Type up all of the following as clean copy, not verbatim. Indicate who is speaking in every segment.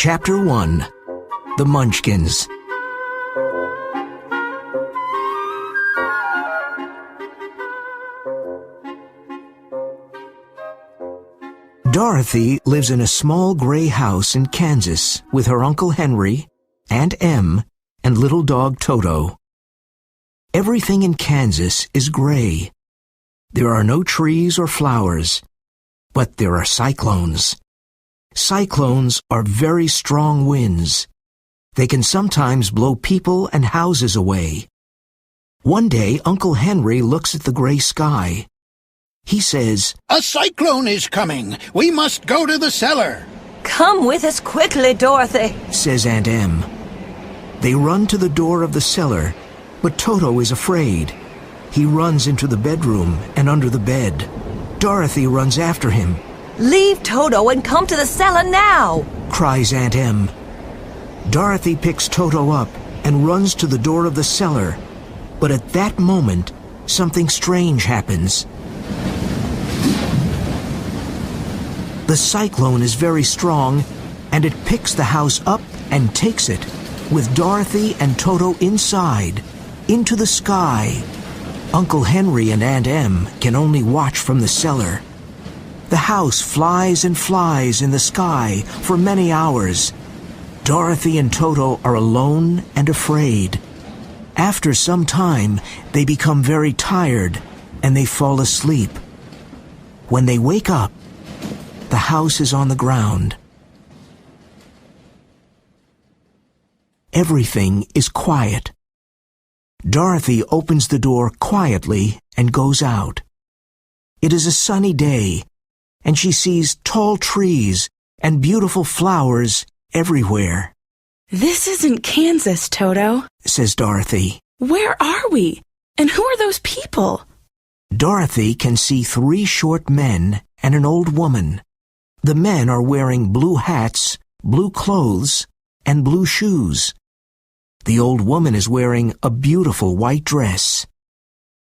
Speaker 1: Chapter 1. The Munchkins. Dorothy lives in a small gray house in Kansas with her Uncle Henry, Aunt Em, and little dog Toto. Everything in Kansas is gray. There are no trees or flowers, but there are cyclones. Cyclones are very strong winds. They can sometimes blow people and houses away. One day, Uncle Henry looks at the gray sky. He says,
Speaker 2: "A cyclone is coming. We must go to the cellar."
Speaker 3: "Come with us quickly, Dorothy,"
Speaker 1: says Aunt Em. They run to the door of the cellar, but Toto is afraid. He runs into the bedroom and under the bed. Dorothy runs after him.
Speaker 3: "Leave Toto and come to the cellar now,"
Speaker 1: cries Aunt Em. Dorothy picks Toto up and runs to the door of the cellar, but at that moment, something strange happens. The cyclone is very strong, and it picks the house up and takes it, with Dorothy and Toto inside, into the sky. Uncle Henry and Aunt Em can only watch from the cellar. The house flies and flies in the sky for many hours. Dorothy and Toto are alone and afraid. After some time, they become very tired, and they fall asleep. When they wake up, the house is on the ground. Everything is quiet. Dorothy opens the door quietly and goes out. It is a sunny day, and she sees tall trees and beautiful flowers everywhere.
Speaker 4: "This isn't Kansas, Toto,"
Speaker 1: says Dorothy.
Speaker 4: "Where are we? And who are those people?"
Speaker 1: Dorothy can see 3 short men and an old woman. The men are wearing blue hats, blue clothes, and blue shoes. The old woman is wearing a beautiful white dress.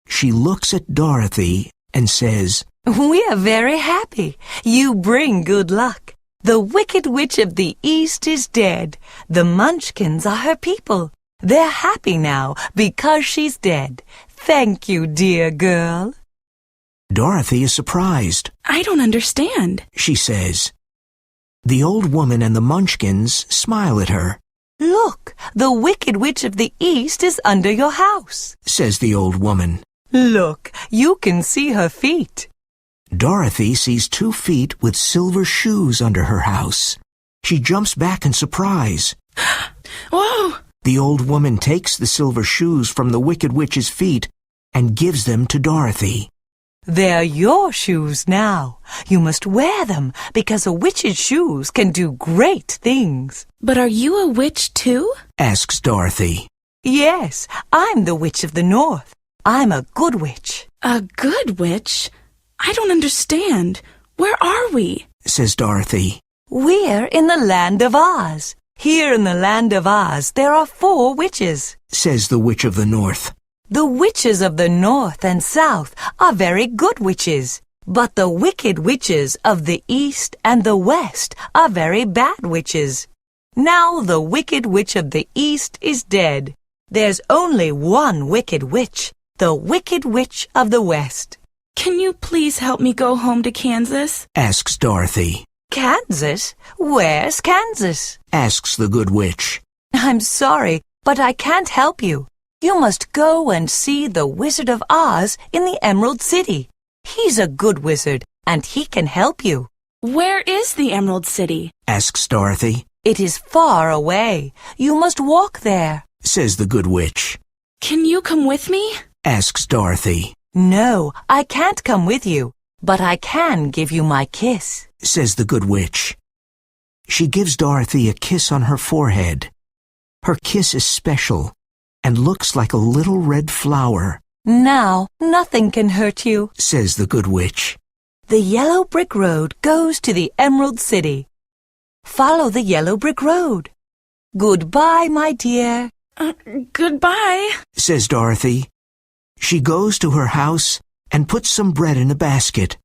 Speaker 1: She looks at Dorothy and says,
Speaker 3: "We are very happy. You bring good luck. The Wicked Witch of the East is dead. The Munchkins are her people. They're happy now because she's dead. Thank you, dear girl."
Speaker 1: Dorothy is surprised.
Speaker 4: "I don't understand,"
Speaker 1: she says. The old woman and the Munchkins smile at her.
Speaker 3: "Look, the Wicked Witch of the East is under your house,"
Speaker 1: says the old woman.
Speaker 3: "Look, you can see her feet."
Speaker 1: Dorothy sees 2 feet with silver shoes under her house. She jumps back in surprise.
Speaker 4: "Whoa!"
Speaker 1: The old woman takes the silver shoes from the Wicked Witch's feet and gives them to Dorothy.
Speaker 3: "They're your shoes now. You must wear them because a witch's shoes can do great things."
Speaker 4: "But are you a witch too?"
Speaker 1: asks Dorothy.
Speaker 3: "Yes, I'm the Witch of the North. I'm a good witch."
Speaker 4: "A good witch? I don't understand. Where are we?"
Speaker 1: says Dorothy.
Speaker 3: "We're in the land of Oz. Here in the land of Oz, there are 4 witches,"
Speaker 1: says the Witch of the North.
Speaker 3: "The witches of the North and South are very good witches, but the wicked witches of the East and the West are very bad witches. Now the Wicked Witch of the East is dead. There's only one wicked witch, the Wicked Witch of the West."
Speaker 4: "Can you please help me go home to Kansas?"
Speaker 1: asks Dorothy.
Speaker 3: "Kansas? Where's Kansas?"
Speaker 1: asks the good witch.
Speaker 3: "I'm sorry, but I can't help you. You must go and see the Wizard of Oz in the Emerald City. He's a good wizard, and he can help you."
Speaker 4: "Where is the Emerald City?"
Speaker 1: asks Dorothy.
Speaker 3: "It is far away. You must walk there,"
Speaker 1: says the good witch.
Speaker 4: "Can you come with me?"
Speaker 1: asks Dorothy.
Speaker 3: "No, I can't come with you, but I can give you my kiss,"
Speaker 1: says the good witch. She gives Dorothy a kiss on her forehead. Her kiss is special and looks like a little red flower.
Speaker 3: "Now nothing can hurt you,"
Speaker 1: says the good witch.
Speaker 3: "The yellow brick road goes to the Emerald City. Follow the yellow brick road. Goodbye, my dear."
Speaker 4: Goodbye,"
Speaker 1: says Dorothy. She goes to her house and puts some bread in a basket.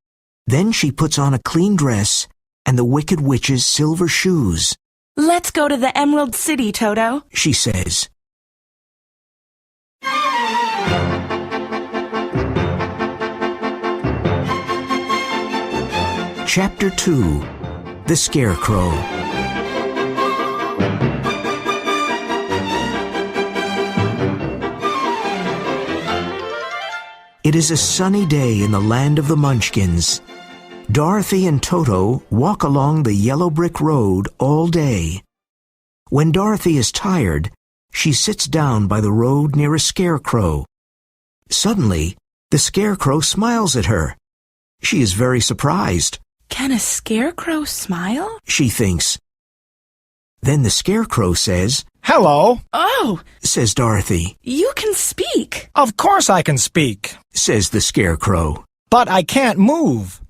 Speaker 1: Then she puts on a clean dress and the Wicked Witch's silver shoes.
Speaker 4: Let's go to the Emerald City, Toto,
Speaker 1: she says. Chapter 2. The Scarecrow. It is a sunny day in the land of the Munchkins. Dorothy and Toto walk along the yellow brick road all day. When Dorothy is tired, she sits down by the road near a scarecrow. Suddenly, the scarecrow smiles at her. She is very surprised.
Speaker 4: Can a scarecrow smile?
Speaker 1: She thinks. Then the scarecrow says,
Speaker 5: "Hello,"
Speaker 4: Oh,
Speaker 1: says Dorothy.
Speaker 4: you can speak.
Speaker 5: "Of course I can speak,
Speaker 1: Says the scarecrow.
Speaker 5: but I can't move.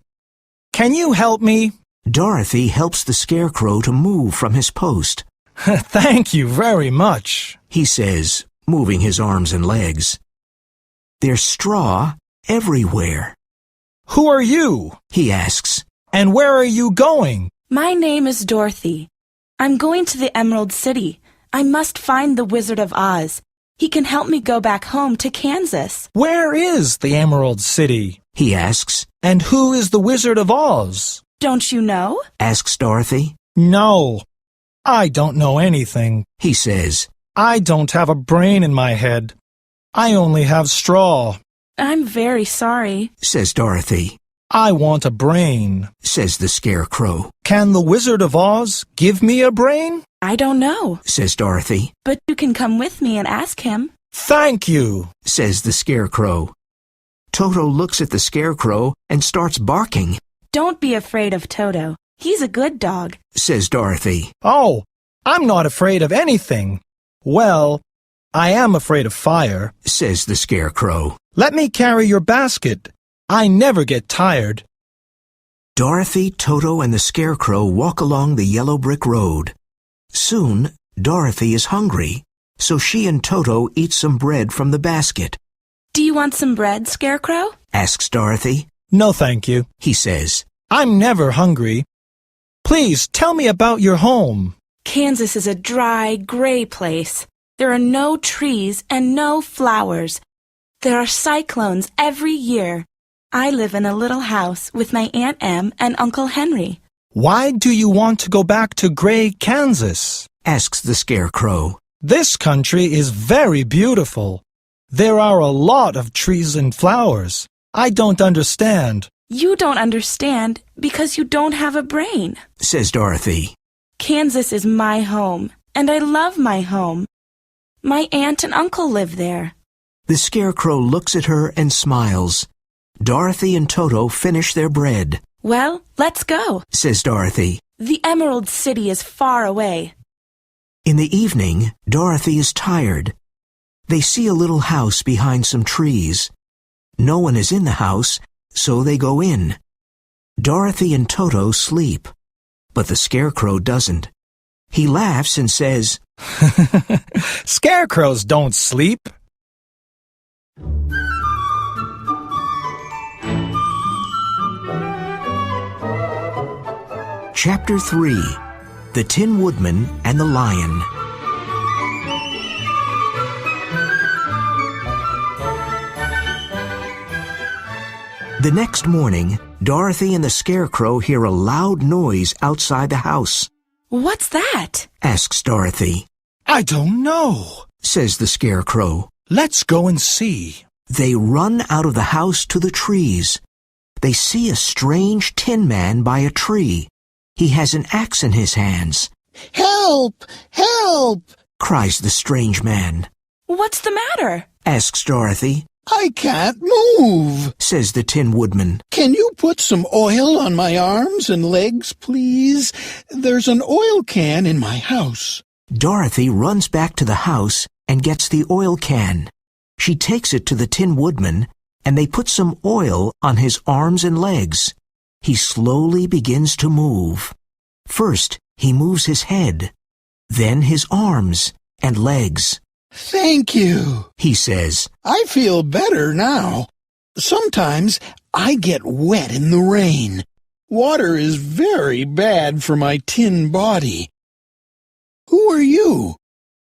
Speaker 5: Can you help me?"
Speaker 1: Dorothy helps the scarecrow to move from his post.
Speaker 5: "Thank you very much."
Speaker 1: He says, moving his arms and legs. There's straw everywhere.
Speaker 5: "Who are you?
Speaker 1: He asks.
Speaker 5: And where are you going?"
Speaker 4: My name is Dorothy. I'm going to the Emerald City. I must find the Wizard of Oz. He can help me go back home to Kansas.
Speaker 5: "Where is the Emerald City?
Speaker 1: He asks.
Speaker 5: And who is the Wizard of Oz?"
Speaker 4: Don't you know?
Speaker 1: Asks Dorothy.
Speaker 5: "No, I don't know anything.
Speaker 1: He says.
Speaker 5: I don't have a brain in my head. I only have straw."
Speaker 4: I'm very sorry.
Speaker 1: Says Dorothy.
Speaker 5: "I want a brain."
Speaker 1: Says the scarecrow.
Speaker 5: "Can the Wizard of Oz give me a brain?"
Speaker 4: I don't know,
Speaker 1: Says Dorothy.
Speaker 4: but you can come with me and ask him.
Speaker 5: "Thank you."
Speaker 1: Says the scarecrow. Toto looks at the scarecrow and starts barking.
Speaker 4: Don't be afraid of Toto. He's a good dog.
Speaker 1: Says Dorothy.
Speaker 5: "Oh, I'm not afraid of anything. Well, I am afraid of fire.
Speaker 1: Says the scarecrow.
Speaker 5: Let me carry your basket. I never get tired."
Speaker 1: Dorothy, Toto, and the scarecrow walk along the yellow brick road. Soon, Dorothy is hungry, so she and Toto eat some bread from the basket.
Speaker 4: Do you want some bread, Scarecrow?
Speaker 1: Asks Dorothy.
Speaker 5: "No, thank you.
Speaker 1: He says.
Speaker 5: I'm never hungry. Please tell me about your home."
Speaker 4: Kansas is a dry, gray place. There are no trees and no flowers. There are cyclones every year. I live in a little house with my Aunt Em and Uncle Henry.
Speaker 5: "Why do you want to go back to gray Kansas?"
Speaker 1: Asks the scarecrow.
Speaker 5: "This country is very beautiful. There are a lot of trees and flowers. I don't understand."
Speaker 4: You don't understand because you don't have a brain.
Speaker 1: Says Dorothy.
Speaker 4: Kansas is my home, and I love my home. My aunt and uncle live there.
Speaker 1: The scarecrow looks at her and smiles. Dorothy and Toto finish their bread.
Speaker 4: Well, let's go.
Speaker 1: Says Dorothy.
Speaker 4: The Emerald City is far away.
Speaker 1: In the evening, Dorothy is tired. They see a little house behind some trees. No one is in the house, so they go in. Dorothy and Toto sleep, but the scarecrow doesn't. He laughs and says,
Speaker 5: "Scarecrows don't sleep."
Speaker 1: Chapter 3. The Tin Woodman and the Lion. The next morning, Dorothy and the scarecrow hear a loud noise outside the house.
Speaker 4: What's that?
Speaker 1: Asks Dorothy.
Speaker 5: "I don't know,"
Speaker 1: Says the scarecrow.
Speaker 5: "Let's go and see."
Speaker 1: They run out of the house to the trees. They see a strange tin man by a tree. He has an axe in his hands.
Speaker 2: Help! Help!
Speaker 1: Cries the strange man.
Speaker 4: What's the matter?
Speaker 1: Asks Dorothy.
Speaker 2: I can't move.
Speaker 1: Says the Tin Woodman.
Speaker 2: Can you put some oil on my arms and legs, please? There's an oil can in my house.
Speaker 1: Dorothy runs back to the house and gets the oil can. She takes it to the Tin Woodman, and they put some oil on his arms and legs. He slowly begins to move. First, he moves his head, then his arms and legs.
Speaker 2: Thank you,
Speaker 1: He says.
Speaker 2: I feel better now. Sometimes I get wet in the rain. Water is very bad for my tin body. Who are you?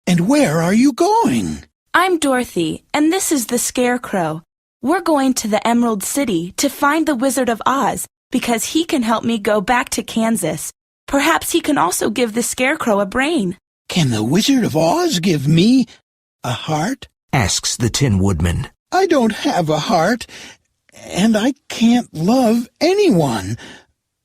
Speaker 2: And where are you going?
Speaker 4: I'm Dorothy, and this is the Scarecrow. We're going to the Emerald City to find the Wizard of Oz because he can help me go back to Kansas. Perhaps he can also give the Scarecrow a brain.
Speaker 2: Can the Wizard of Oz give me a heart?
Speaker 1: Asks the Tin Woodman.
Speaker 2: I don't have a heart, and I can't love anyone.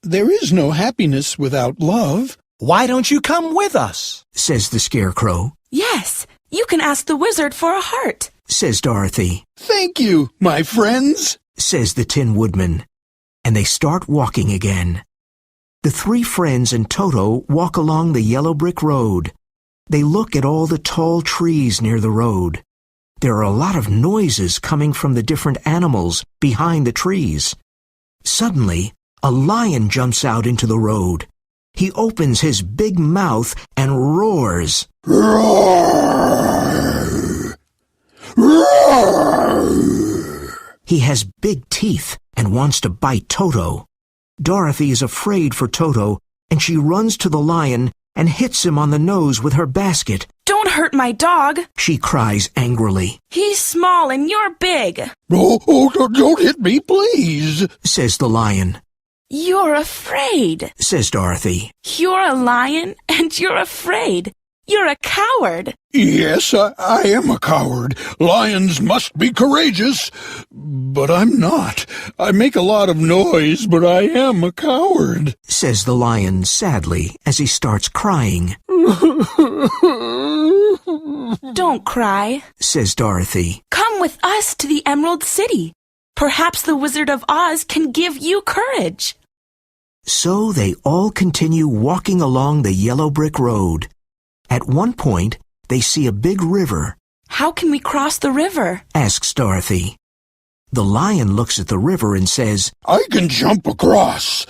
Speaker 2: There is no happiness without love.
Speaker 5: Why don't you come with us?
Speaker 1: Says the Scarecrow.
Speaker 4: Yes, you can ask the wizard for a heart.
Speaker 1: Says Dorothy.
Speaker 2: Thank you, my friends,
Speaker 1: says the Tin Woodman. And they start walking again. The three friends and Toto walk along the yellow brick road. They look at all the tall trees near the road. There are a lot of noises coming from the different animals behind the trees. Suddenly, a lion jumps out into the road. He opens his big mouth and roars.
Speaker 2: Roar! Roar!
Speaker 1: He has big teeth and wants to bite Toto. Dorothy is afraid for Toto, and she runs to the lion and hits him on the nose with her basket.
Speaker 4: Don't hurt my dog,
Speaker 1: she cries angrily.
Speaker 4: He's small and you're big.
Speaker 2: Oh, don't hit me, please,
Speaker 1: says the lion.
Speaker 4: You're afraid,
Speaker 1: says Dorothy.
Speaker 4: You're a lion and you're afraid. You're a coward.
Speaker 2: Yes, I am a coward. Lions must be courageous. But I'm not. I make a lot of noise, but I am a coward,
Speaker 1: says the lion sadly as he starts crying.
Speaker 4: Don't cry,
Speaker 1: says Dorothy.
Speaker 4: Come with us to the Emerald City. Perhaps the Wizard of Oz can give you courage.
Speaker 1: So they all continue walking along the yellow brick road. At one point, they see a big river.
Speaker 4: How can we cross the river?
Speaker 1: Asks Dorothy. The lion looks at the river and says,
Speaker 2: I can jump across,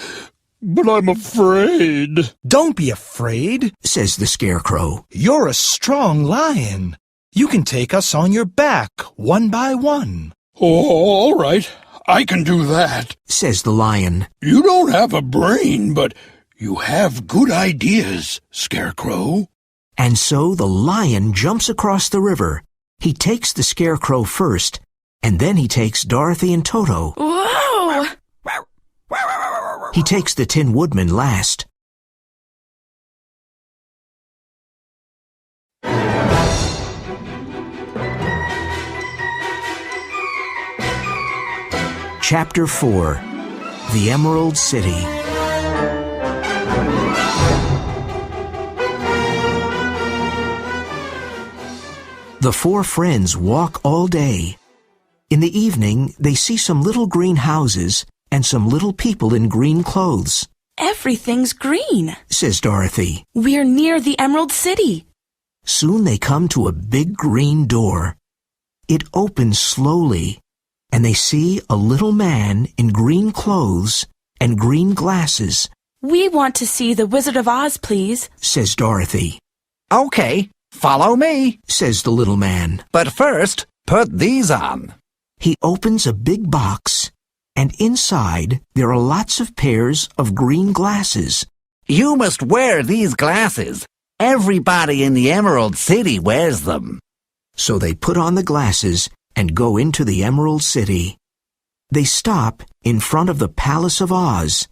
Speaker 2: but I'm afraid.
Speaker 5: Don't be afraid,
Speaker 1: says the Scarecrow.
Speaker 5: You're a strong lion. You can take us on your back, one by one.
Speaker 2: Oh, all right. I can do that,
Speaker 1: says the lion.
Speaker 2: You don't have a brain, but you have good ideas, Scarecrow.
Speaker 1: And so the lion jumps across the river. He takes the Scarecrow first, and then he takes Dorothy and Toto.
Speaker 4: Whoa!
Speaker 1: He takes the Tin Woodman last. Chapter 4. The Emerald City. The four friends walk all day. In the evening, they see some little green houses and some little people in green clothes.
Speaker 4: Everything's green,
Speaker 1: says Dorothy.
Speaker 4: We're near the Emerald City.
Speaker 1: Soon they come to a big green door. It opens slowly, and they see a little man in green clothes and green glasses.
Speaker 4: We want to see the Wizard of Oz, please,
Speaker 1: says Dorothy.
Speaker 6: Okay, follow me,
Speaker 1: says the little man.
Speaker 6: But first, put these on.
Speaker 1: He opens a big box, and inside there are lots of pairs of green glasses.
Speaker 6: You must wear these glasses. Everybody in the Emerald City wears them.
Speaker 1: So they put on the glasses and go into the Emerald City. They stop in front of the Palace of Oz.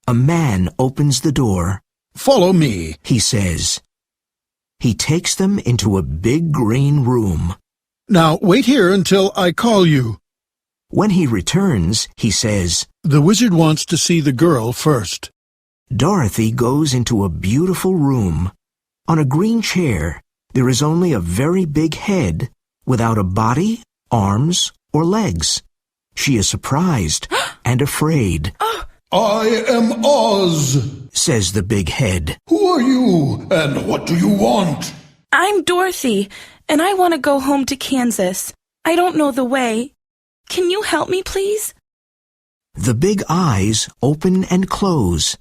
Speaker 1: A man opens the door.
Speaker 2: Follow me,
Speaker 1: he says. He takes them into a big green room.
Speaker 2: Now wait here until I call you.
Speaker 1: When he returns, he says,
Speaker 2: The wizard wants to see the girl first.
Speaker 1: Dorothy goes into a beautiful room. On a green chair, there is only a very big head without a body, arms, or legs. She is surprised and afraid.
Speaker 2: I am Oz,
Speaker 1: says the big head.
Speaker 2: Who are you, and what do you want?
Speaker 4: I'm Dorothy, and I want to go home to Kansas. I don't know the way. Can you help me, please?
Speaker 1: The big eyes open and close.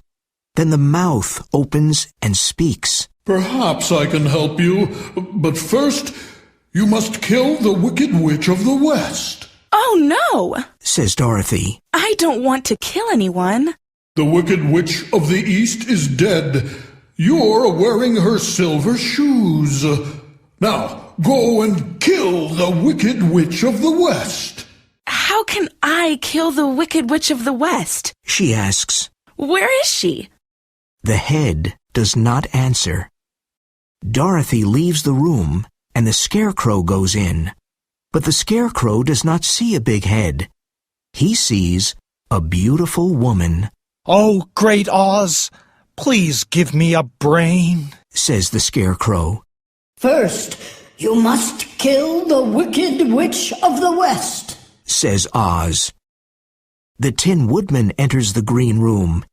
Speaker 1: Then the mouth opens and speaks.
Speaker 2: Perhaps I can help you, but first you must kill the Wicked Witch of the West.
Speaker 4: Oh, no,
Speaker 1: says Dorothy.
Speaker 4: I don't want to kill anyone.
Speaker 2: The Wicked Witch of the East is dead. You're wearing her silver shoes. Now, go and kill the Wicked Witch of the West.
Speaker 4: How can I kill the Wicked Witch of the West?
Speaker 1: She asks.
Speaker 4: Where is she?
Speaker 1: The head does not answer. Dorothy leaves the room, and the Scarecrow goes in. But the Scarecrow does not see a big head. He sees a beautiful woman.
Speaker 5: Oh, Great Oz, please give me a brain,
Speaker 1: says the Scarecrow.
Speaker 7: First, you must kill the Wicked Witch of the West,
Speaker 1: says Oz. The Tin Woodman enters the green room.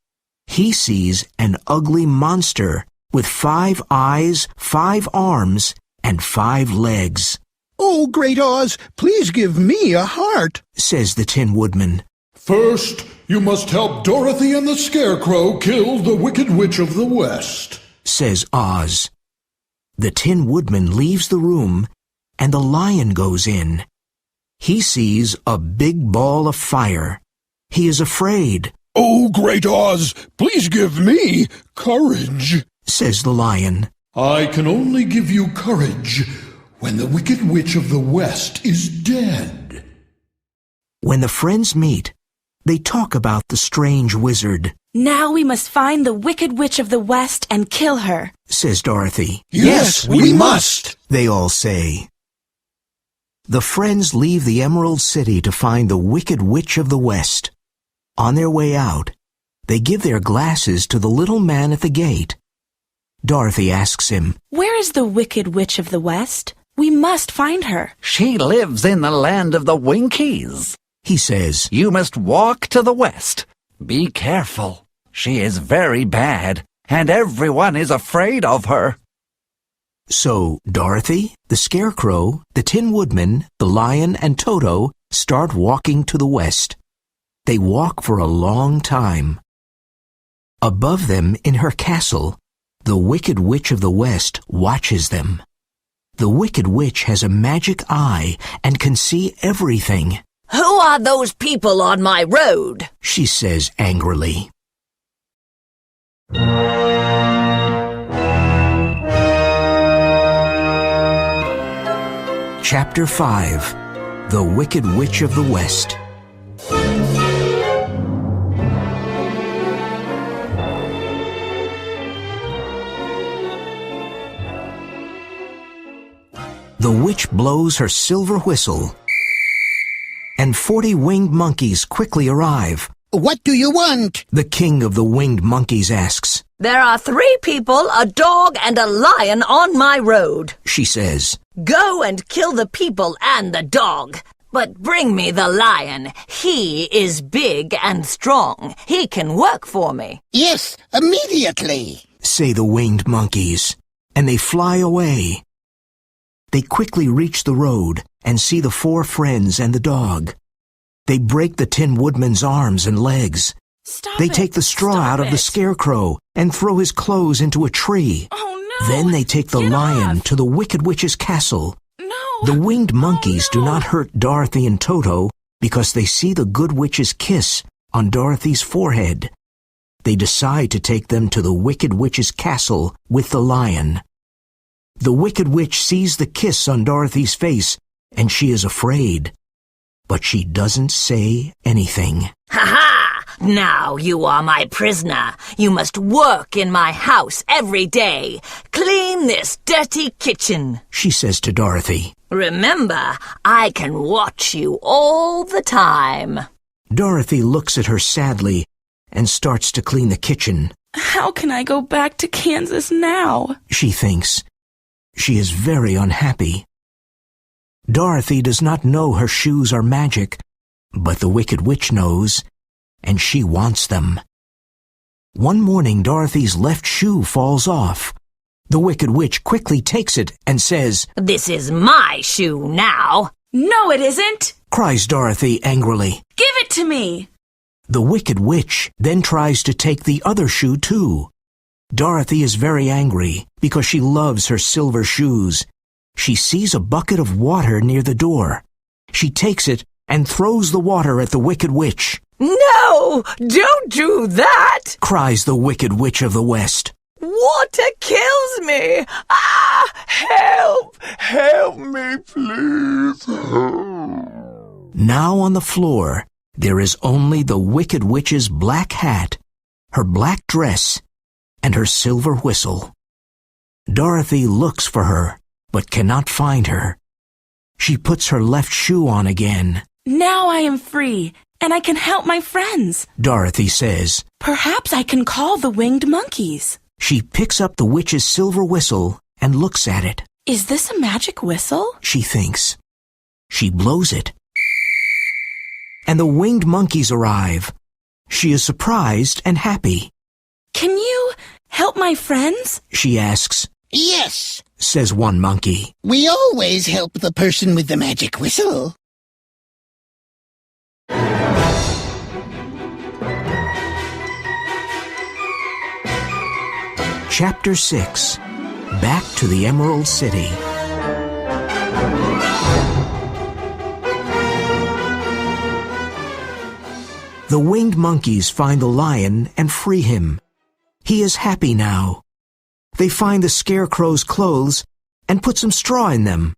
Speaker 1: He sees an ugly monster with 5 eyes, 5 arms, and 5 legs.
Speaker 2: Oh, Great Oz, please give me a heart,
Speaker 1: says the Tin Woodman.
Speaker 2: First, you must help Dorothy and the Scarecrow kill the Wicked Witch of the West,
Speaker 1: says Oz. The Tin Woodman leaves the room, and the lion goes in. He sees a big ball of fire. He is afraid.
Speaker 2: Oh, Great Oz, please give me courage,
Speaker 1: says the lion.
Speaker 2: I can only give you courage when the Wicked Witch of the West is dead.
Speaker 1: When the friends meet, they talk about the strange wizard.
Speaker 4: Now we must find the Wicked Witch of the West and kill her,
Speaker 1: says Dorothy.
Speaker 2: Yes, we must,
Speaker 1: they all say. The friends leave the Emerald City to find the Wicked Witch of the West. On their way out, they give their glasses to the little man at the gate. Dorothy asks him,
Speaker 4: Where is the Wicked Witch of the West? We must find her.
Speaker 6: She lives in the land of the Winkies.
Speaker 1: He says,
Speaker 6: You must walk to the west. Be careful. She is very bad, and everyone is afraid of her.
Speaker 1: So Dorothy, the Scarecrow, the Tin Woodman, the Lion, and Toto start walking to the west. They walk for a long time. Above them in her castle, the Wicked Witch of the West watches them. The Wicked Witch has a magic eye and can see everything.
Speaker 3: Who are those people on my road?
Speaker 1: She says angrily. Chapter 5. The Wicked Witch of the West. The witch blows her silver whistle, and 40 winged monkeys quickly arrive.
Speaker 8: What do you want?
Speaker 1: The king of the winged monkeys asks.
Speaker 3: There are 3 people, a dog, and a lion on my road,
Speaker 1: She says.
Speaker 3: Go and kill the people and the dog. But bring me the lion. He is big and strong. He can work for me.
Speaker 8: Yes, immediately,
Speaker 1: say the winged monkeys, and they fly away. They quickly reach the road and see the 4 friends and the dog. They break the Tin Woodman's arms and legs. They take the straw out of the Scarecrow and throw his clothes into a tree.
Speaker 4: Oh, no.
Speaker 1: Then they take the lion to the Wicked Witch's castle.
Speaker 4: No.
Speaker 1: The winged monkeys do not hurt Dorothy and Toto because they see the Good Witch's kiss on Dorothy's forehead. They decide to take them to the Wicked Witch's castle with the lion. The Wicked Witch sees the kiss on Dorothy's face, and she is afraid. But she doesn't say anything.
Speaker 3: Ha-ha! Now you are my prisoner. You must work in my house every day. Clean this dirty kitchen,
Speaker 1: She says to Dorothy.
Speaker 3: Remember, I can watch you all the time.
Speaker 1: Dorothy looks at her sadly and starts to clean the kitchen.
Speaker 4: How can I go back to Kansas now?
Speaker 1: She thinks. She is very unhappy. Dorothy does not know her shoes are magic, but the Wicked Witch knows, and she wants them. One morning, Dorothy's left shoe falls off. The Wicked Witch quickly takes it and says,
Speaker 3: This is my shoe now.
Speaker 4: No, it isn't.
Speaker 1: Cries Dorothy angrily.
Speaker 4: Give it to me.
Speaker 1: The Wicked Witch then tries to take the other shoe too. Dorothy is very angry because she loves her silver shoes. She sees a bucket of water near the door. She takes it and throws the water at the Wicked Witch.
Speaker 3: No, don't do that,
Speaker 1: Cries the Wicked Witch of the West.
Speaker 3: What water kills me! Ah! Help!
Speaker 2: Help me, please.
Speaker 1: Now on the floor, there is only the Wicked Witch's black hat, her black dress, and her silver whistle. Dorothy looks for her, but cannot find her. She puts her left shoe on again.
Speaker 4: Now I am free, and I can help my friends.
Speaker 1: Dorothy says.
Speaker 4: Perhaps I can call the winged monkeys.
Speaker 1: She picks up the witch's silver whistle and looks at it.
Speaker 4: Is this a magic whistle?
Speaker 1: She thinks. She blows it. And the winged monkeys arrive. She is surprised and happy.
Speaker 4: Can you help my friends?
Speaker 1: She asks.
Speaker 8: Yes,
Speaker 1: Says one monkey.
Speaker 8: we always help the person with the magic whistle.
Speaker 1: Chapter 6. Back to the Emerald City. The winged monkeys find the lion and free him. He is happy now. They find the scarecrow's clothes and put some straw in them.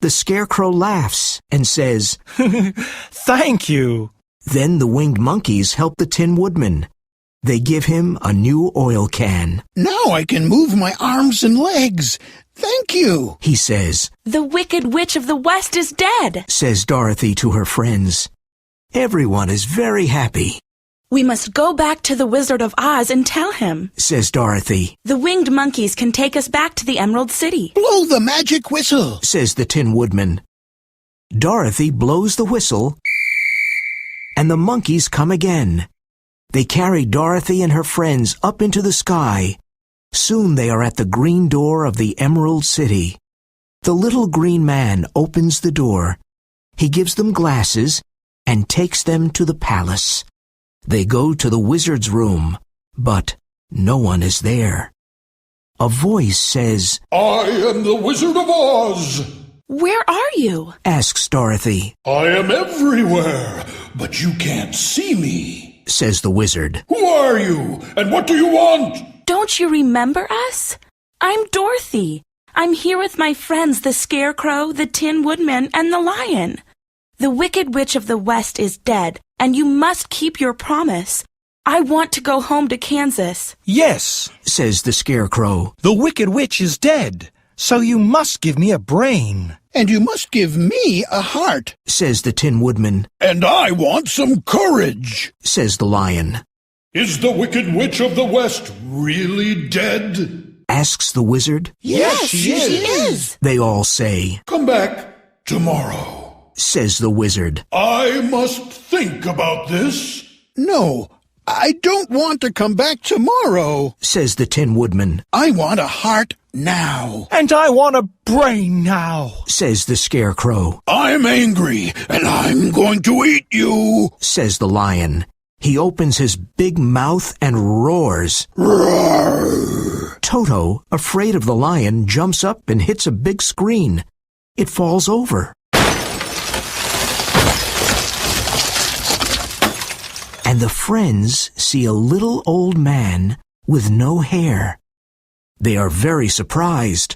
Speaker 1: The scarecrow laughs and says,
Speaker 5: Thank you.
Speaker 1: Then the winged monkeys help the Tin Woodman. They give him a new oil can.
Speaker 2: Now I can move my arms and legs. Thank you.
Speaker 1: He says.
Speaker 4: The Wicked Witch of the West is dead.
Speaker 1: Says Dorothy to her friends. Everyone is very happy.
Speaker 4: We must go back to the Wizard of Oz and tell him.
Speaker 1: Says Dorothy.
Speaker 4: The winged monkeys can take us back to the Emerald City.
Speaker 2: Blow the magic whistle.
Speaker 1: Says the Tin Woodman. Dorothy blows the whistle, and the monkeys come again. They carry Dorothy and her friends up into the sky. Soon they are at the green door of the Emerald City. The little green man opens the door. He gives them glasses and takes them to the palace. They go to the wizard's room, but no one is there. A voice says,
Speaker 2: I am the Wizard of Oz.
Speaker 4: Where are you?
Speaker 1: Asks Dorothy.
Speaker 2: I am everywhere, but you can't see me.
Speaker 1: Says the wizard.
Speaker 2: Who are you, and what do you want?
Speaker 4: Don't you remember us? I'm Dorothy. I'm here with my friends, the Scarecrow, the Tin Woodman, and the Lion. The Wicked Witch of the West is dead, and you must keep your promise. I want to go home to Kansas.
Speaker 5: Yes,
Speaker 1: Says the Scarecrow.
Speaker 5: the Wicked Witch is dead, so you must give me a brain.
Speaker 2: And you must give me a heart.
Speaker 1: Says the Tin Woodman.
Speaker 2: And I want some courage.
Speaker 1: Says the Lion.
Speaker 2: Is the Wicked Witch of the West really dead?
Speaker 1: Asks the wizard.
Speaker 8: Yes, she is.
Speaker 1: They all say.
Speaker 2: Come back tomorrow.
Speaker 1: Says the wizard.
Speaker 2: I must think about this. No, I don't want to come back tomorrow.
Speaker 1: Says the Tin Woodman.
Speaker 2: I want a heart now.
Speaker 5: And I want a brain now.
Speaker 1: Says the Scarecrow.
Speaker 2: I'm angry, and I'm going to eat you.
Speaker 1: Says the Lion. He opens his big mouth and roars.
Speaker 2: Roar.
Speaker 1: Toto, afraid of the lion, jumps up and hits a big screen. It falls over. And the friends see a little old man with no hair. They are very surprised.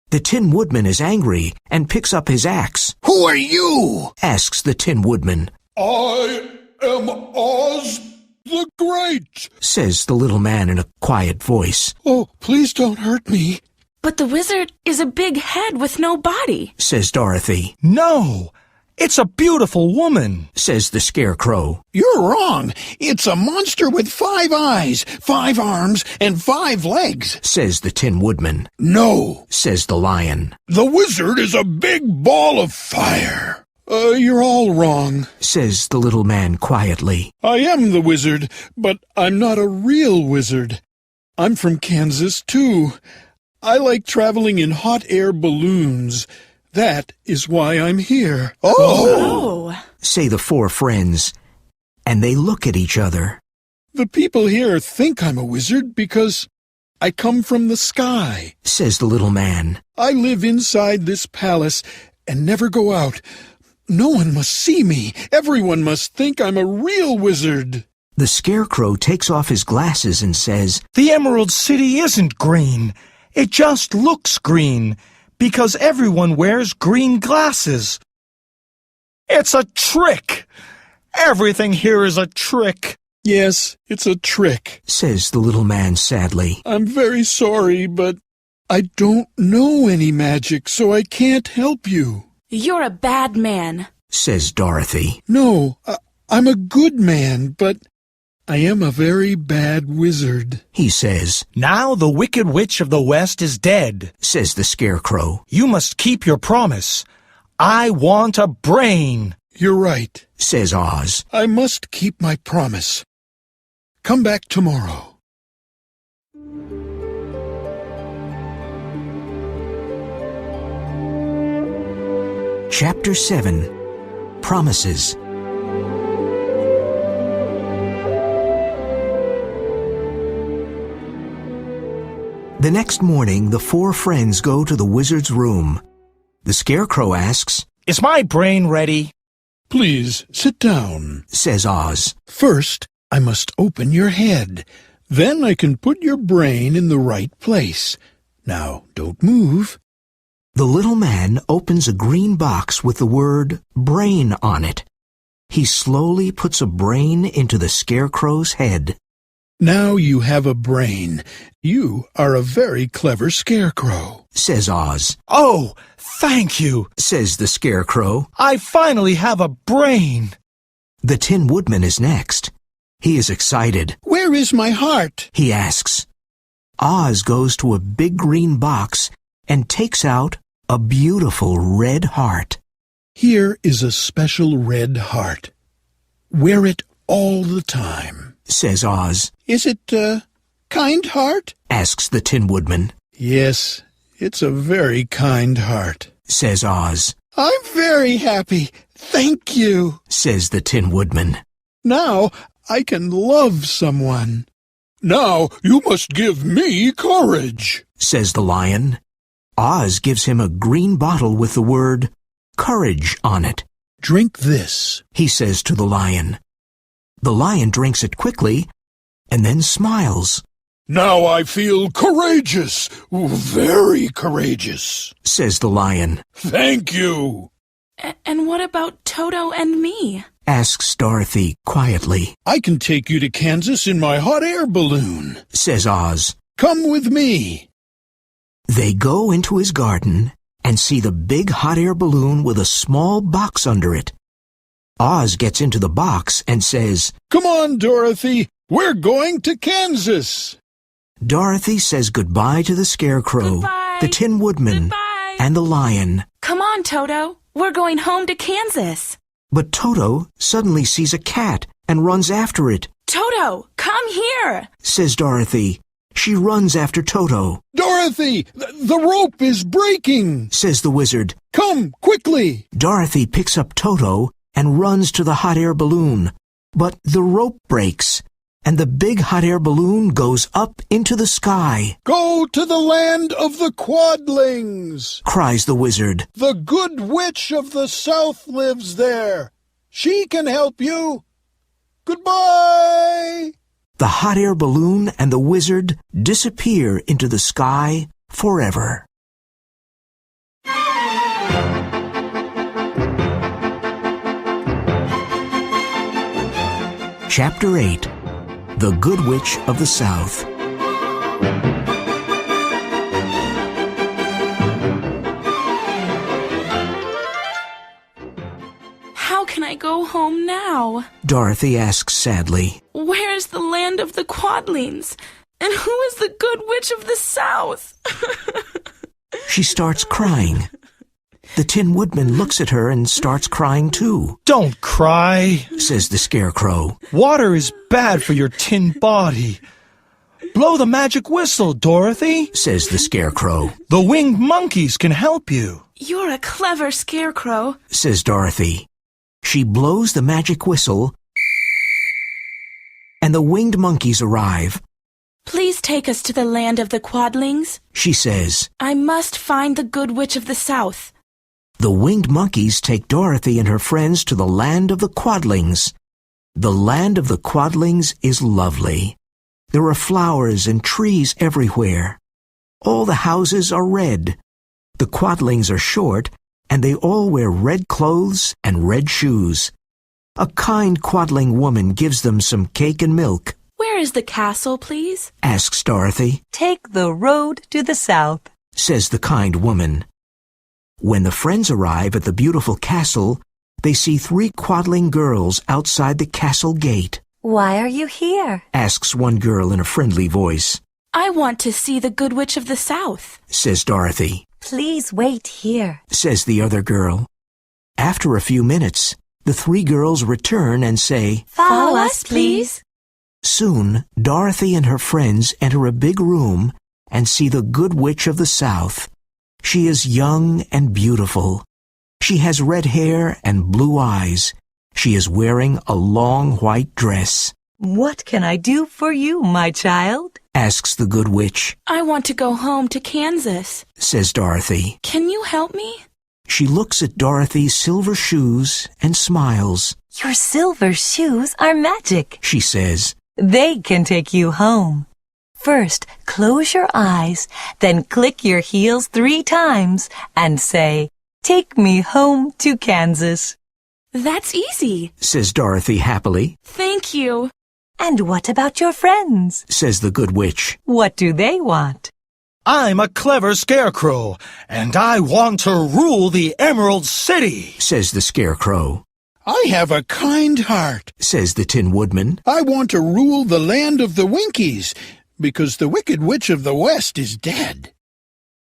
Speaker 1: The Tin Woodman is angry and picks up his axe.
Speaker 2: Who are you?
Speaker 1: Asks the Tin Woodman.
Speaker 2: I am Oz the Great.
Speaker 1: Says the little man in a quiet voice.
Speaker 2: Oh, please don't hurt me.
Speaker 4: But the wizard is a big head with no body.
Speaker 1: Says Dorothy.
Speaker 5: No, it's a beautiful woman.
Speaker 1: Says the Scarecrow.
Speaker 2: You're wrong. It's a monster with 5 eyes, 5 arms, and 5 legs.
Speaker 1: Says the Tin Woodman.
Speaker 2: No.
Speaker 1: Says the Lion.
Speaker 2: The wizard is a big ball of fire. You're all wrong.
Speaker 1: Says the little man quietly.
Speaker 2: I am the wizard, but I'm not a real wizard. I'm from Kansas, too. I like traveling in hot air balloons. That is why I'm here.
Speaker 4: Oh!
Speaker 1: Say the 4 friends, and they look at each other.
Speaker 2: The people here think I'm a wizard because I come from the sky.
Speaker 1: Says the little man.
Speaker 2: I live inside this palace and never go out. No one must see me. Everyone must think I'm a real wizard.
Speaker 1: The Scarecrow takes off his glasses and says,
Speaker 5: The Emerald City isn't green. It just looks green because everyone wears green glasses. It's a trick. Everything here is a trick.
Speaker 2: Yes, it's a trick,
Speaker 1: says the little man sadly.
Speaker 2: I'm very sorry, but I don't know any magic, so I can't help you,
Speaker 4: You're a bad man.
Speaker 1: says Dorothy.
Speaker 2: No, I'm a good man, but I am a very bad wizard,
Speaker 1: He says,
Speaker 5: Now the Wicked Witch of the West is dead.
Speaker 1: says the Scarecrow.
Speaker 5: You must keep your promise. I want a brain.
Speaker 2: You're right.
Speaker 1: Says Oz.
Speaker 2: I must keep my promise. Come back tomorrow.
Speaker 1: Chapter 7. Promises. The next morning, the four friends go to the wizard's room. The Scarecrow asks,
Speaker 5: Is my brain ready?
Speaker 2: Please sit down,
Speaker 1: says Oz.
Speaker 2: First, I must open your head. Then I can put your brain in the right place. Now, don't move.
Speaker 1: The little man opens a green box with the word brain on it. He slowly puts a brain into the Scarecrow's head.
Speaker 2: Now you have a brain. You are a very clever Scarecrow,
Speaker 1: says Oz.
Speaker 5: Oh, thank you,
Speaker 1: says the Scarecrow.
Speaker 5: I finally have a brain.
Speaker 1: The Tin Woodman is next. He is excited.
Speaker 2: Where is my heart?
Speaker 1: He asks. Oz goes to a big green box and takes out a beautiful red heart.
Speaker 2: Here is a special red heart. Wear it all the time,
Speaker 1: says Oz.
Speaker 2: Is it a kind heart?
Speaker 1: Asks the Tin Woodman.
Speaker 2: Yes, it's a very kind heart,
Speaker 1: says Oz.
Speaker 2: I'm very happy. Thank you,
Speaker 1: says the Tin Woodman.
Speaker 2: Now I can love someone. Now you must give me courage,
Speaker 1: says the Lion. Oz gives him a green bottle with the word courage on it.
Speaker 2: Drink this,
Speaker 1: he says to the Lion. The Lion drinks it quickly and then smiles.
Speaker 2: Now I feel courageous, very courageous,
Speaker 1: says the Lion.
Speaker 2: Thank you.
Speaker 4: And what about Toto and me?
Speaker 1: Asks Dorothy quietly.
Speaker 2: I can take you to Kansas in my hot air balloon,
Speaker 1: says Oz.
Speaker 2: Come with me.
Speaker 1: They go into his garden and see the big hot air balloon with a small box under it. Oz gets into the box and says,
Speaker 2: Come on, Dorothy. We're going to Kansas.
Speaker 1: Dorothy says goodbye to the Scarecrow,
Speaker 4: Goodbye.
Speaker 1: the Tin Woodman,
Speaker 4: Goodbye.
Speaker 1: and the Lion.
Speaker 4: Come on, Toto. We're going home to Kansas.
Speaker 1: But Toto suddenly sees a cat and runs after it.
Speaker 4: Toto, come here.
Speaker 1: Says Dorothy. She runs after Toto.
Speaker 2: Dorothy, the rope is breaking,
Speaker 1: says the wizard.
Speaker 2: Come, quickly.
Speaker 1: Dorothy picks up Toto and runs to the hot air balloon. But the rope breaks, and the big hot air balloon goes up into the sky.
Speaker 2: Go to the land of the Quadlings,
Speaker 1: cries the wizard.
Speaker 2: The good witch of the south lives there. She can help you. Goodbye.
Speaker 1: The hot air balloon and the wizard disappear into the sky forever. Chapter 8. The Good Witch of the South.
Speaker 4: How can I go home now?
Speaker 1: Dorothy asks sadly.
Speaker 4: Where is the land of the Quadlings? And who is the good witch of the south?
Speaker 1: She starts crying. The Tin Woodman looks at her and starts crying too.
Speaker 5: Don't cry,
Speaker 1: says the Scarecrow.
Speaker 5: Water is bad for your tin body. Blow the magic whistle, Dorothy,
Speaker 1: says the Scarecrow.
Speaker 5: The winged monkeys can help you.
Speaker 4: You're a clever Scarecrow,
Speaker 1: says Dorothy. She blows the magic whistle, and the winged monkeys arrive.
Speaker 4: Please take us to the land of the Quadlings,
Speaker 1: she says.
Speaker 4: I must find the good witch of the south.
Speaker 1: The winged monkeys take Dorothy and her friends to the land of the Quadlings. The land of the Quadlings is lovely. There are flowers and trees everywhere. All the houses are red. The Quadlings are short, and they all wear red clothes and red shoes. A kind Quadling woman gives them some cake and milk.
Speaker 4: Where is the castle, please?
Speaker 1: Asks Dorothy.
Speaker 3: Take the road to the south,
Speaker 1: Says the kind woman. When the friends arrive at the beautiful castle, they see 3 Quadling girls outside the castle gate.
Speaker 3: Why are you here?
Speaker 1: Asks one girl in a friendly voice.
Speaker 4: I want to see the Good Witch of the South.
Speaker 1: Says Dorothy.
Speaker 3: Please wait here.
Speaker 1: Says the other girl. After a few minutes, the 3 girls return and say,
Speaker 4: Follow us, please.
Speaker 1: Soon, Dorothy and her friends enter a big room and see the Good Witch of the South. She is young and beautiful. She has red hair and blue eyes. She is wearing a long white dress.
Speaker 3: What can I do for you, my child?
Speaker 1: Asks the Good Witch.
Speaker 4: I want to go home to Kansas.
Speaker 1: Says Dorothy.
Speaker 4: Can you help me?
Speaker 1: She looks at Dorothy's silver shoes and smiles.
Speaker 3: Your silver shoes are magic.
Speaker 1: She says.
Speaker 3: They can take you home. First, close your eyes, then click your heels 3 times and say, Take me home to Kansas.
Speaker 4: That's easy.
Speaker 1: Says Dorothy happily.
Speaker 4: Thank you.
Speaker 3: And what about your friends?
Speaker 1: Says the Good Witch.
Speaker 3: What do they want?
Speaker 5: I'm a clever scarecrow, and I want to rule the Emerald City.
Speaker 1: Says the Scarecrow.
Speaker 2: I have a kind heart.
Speaker 1: Says the Tin Woodman.
Speaker 2: I want to rule the land of the Winkies, because the Wicked Witch of the West is dead.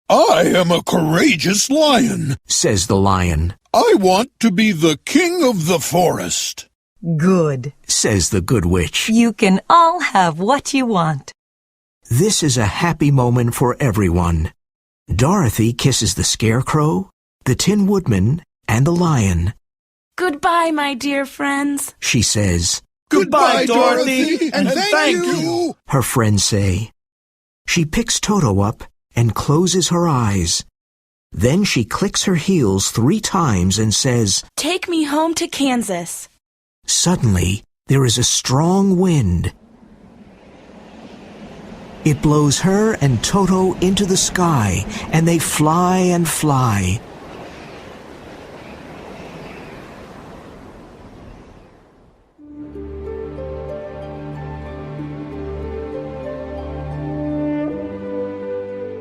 Speaker 2: I am a courageous lion.
Speaker 1: Says the Lion.
Speaker 2: I want to be the king of the forest.
Speaker 3: Good.
Speaker 1: Says the Good Witch.
Speaker 3: You can all have what you want.
Speaker 1: This is a happy moment for everyone. Dorothy kisses the Scarecrow, the Tin Woodman, and the Lion.
Speaker 4: Goodbye, my dear friends.
Speaker 1: She says.
Speaker 5: Goodbye, Dorothy, and thank you.
Speaker 1: Her friends say. She picks Toto up and closes her eyes. Then she clicks her heels 3 times and says,
Speaker 4: Take me home to Kansas.
Speaker 1: Suddenly, there is a strong wind. It blows her and Toto into the sky, and they fly and fly.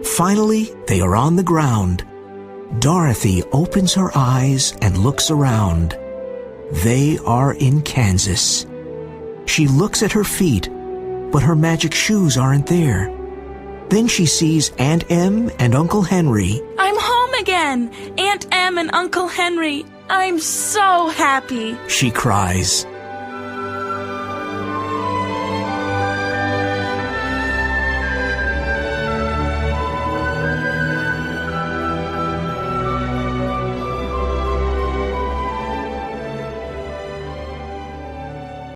Speaker 1: Finally, they are on the ground. Dorothy opens her eyes and looks around. They are in Kansas. She looks at her feet, but her magic shoes aren't there. Then she sees Aunt Em and Uncle Henry.
Speaker 4: I'm home again. Aunt Em and Uncle Henry. I'm so happy.
Speaker 1: She cries.